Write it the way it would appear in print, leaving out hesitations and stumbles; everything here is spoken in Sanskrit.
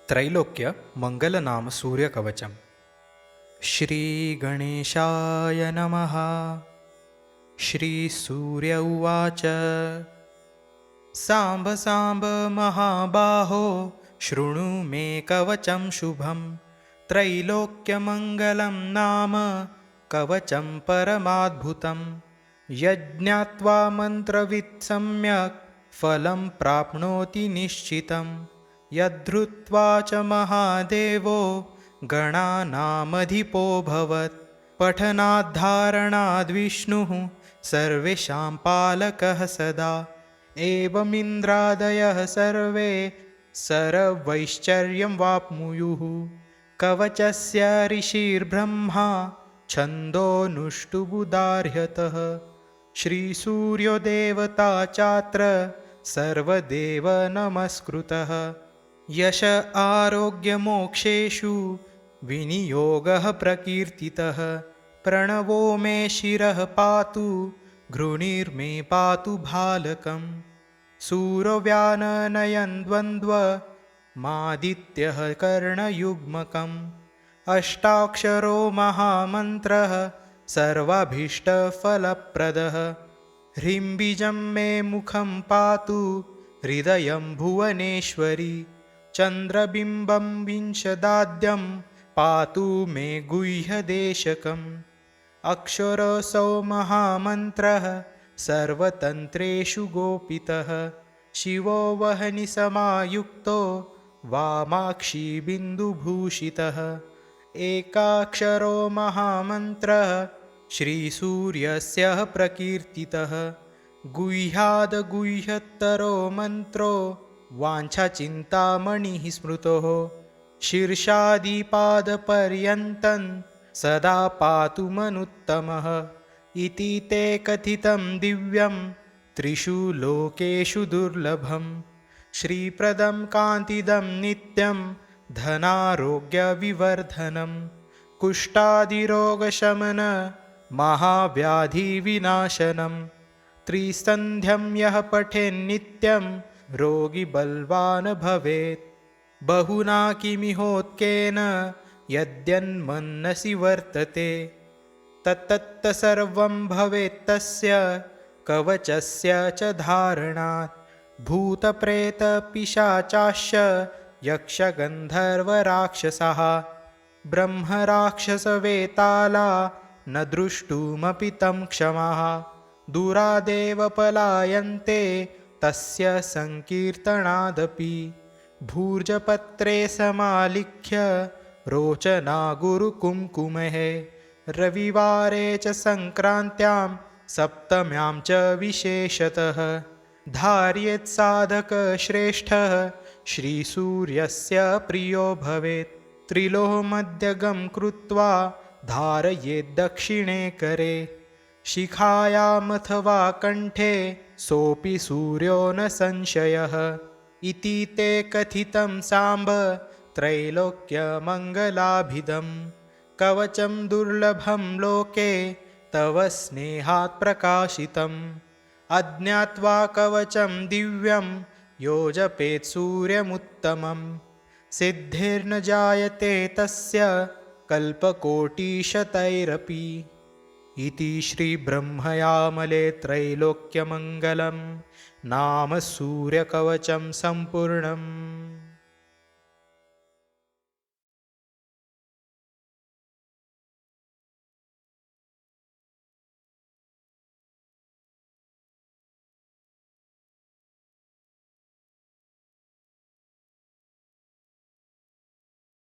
त्रैलोक्य मंगलनाम सूर्यकवचम. श्री गणेशाय नमः. श्री सूर्य उवाच. सांब सांब महाबाहो शृणु मे कवचं शुभं. त्रैलोक्यमङ्गलं नाम कवचं परमाद्भुतं. यज्ञात्वा मन्त्रवित् सम्यक् फलं प्राप्नोति निश्चितं. यद्धृत्वा च महादेवो गणानामधिपोऽभवत्. पठनाद्धारणाद्विष्णुः सर्वेषां पालकः सदा. एवमिन्द्रादयः सर्वे सर्वैश्चर्यं वाप्नुयुः. कवचस्य ऋषिर्ब्रह्मा छन्दोनुष्टुबुदार्हतः. श्रीसूर्यो देवता चात्र सर्वदेव नमस्कृतः. यश आरोग्यमोक्षेषु विनियोगः प्रकीर्तितः. प्रणवो मे शिरः पातु घृणिर्मे पातु भालकम्. सूरव्याननयन् द्वन्द्व मादित्यः कर्णयुग्मकम्. अष्टाक्षरो महामन्त्रः सर्वाभीष्टफलप्रदः. ह्रीं मे मुखं पातु हृदयं भुवनेश्वरी. चन्द्रबिम्बं विंशदाद्यं पातु मे गुह्यदेशकम्. अक्षरसौ महामन्त्रः सर्वतन्त्रेषु गोपितः. शिवो वह्निसमायुक्तो वामाक्षी बिन्दुभूषितः. एकाक्षरो महामन्त्रः श्रीसूर्यस्य प्रकीर्तितः. गुह्याद्गुह्यतरो मन्त्रो वाञ्छाचिन्तामणिः स्मृतः. शीर्षादिपादपर्यन्तं सदा पातु मनुत्तमः. इति ते कथितं दिव्यं त्रिषु लोकेषु दुर्लभं. श्रीप्रदं कान्तिदं नित्यं धनारोग्यविवर्धनं. कुष्ठादिरोगशमन महाव्याधिविनाशनं. त्रिसन्ध्यं यः पठेन्नित्यं रोगी बलवान् भवेत्. बहुना किमिहोत्केन यद्यन्मनसि वर्तते. तत्तत् सर्वं भवेत्तस्य कवचस्य च धारणात्. भूतप्रेतपिशाचाश्च यक्षगन्धर्वराक्षसाः ब्रह्मराक्षसवेताला न द्रष्टुमपि तं क्षमाः. दूरादेव पलायन्ते तस्य संकीर्तनादपि. भूर्जपत्रे समालिख्य रोचना गुरुकुङ्कुमैः. रविवारे च सङ्क्रान्त्यां सप्तम्यां च विशेषतः. धार्येत् साधकश्रेष्ठः श्रीसूर्यस्य प्रियो भवेत्. त्रिलोहमध्यगं कृत्वा धारयेत् दक्षिणे करे. शिखायामथवा कण्ठे सोऽपि सूर्यो न संशयः. इति ते कथितं साम्ब त्रैलोक्यमङ्गलाभिदं. कवचं दुर्लभं लोके तव स्नेहात् प्रकाशितम्. अज्ञात्वा कवचं दिव्यं यो जपेत् सूर्यमुत्तमम्. सिद्धिर्न जायते तस्य कल्पकोटिशतैरपि. इति श्रीब्रह्मयामले त्रैलोक्यमङ्गलं नाम सूर्यकवचं सम्पूर्णम्.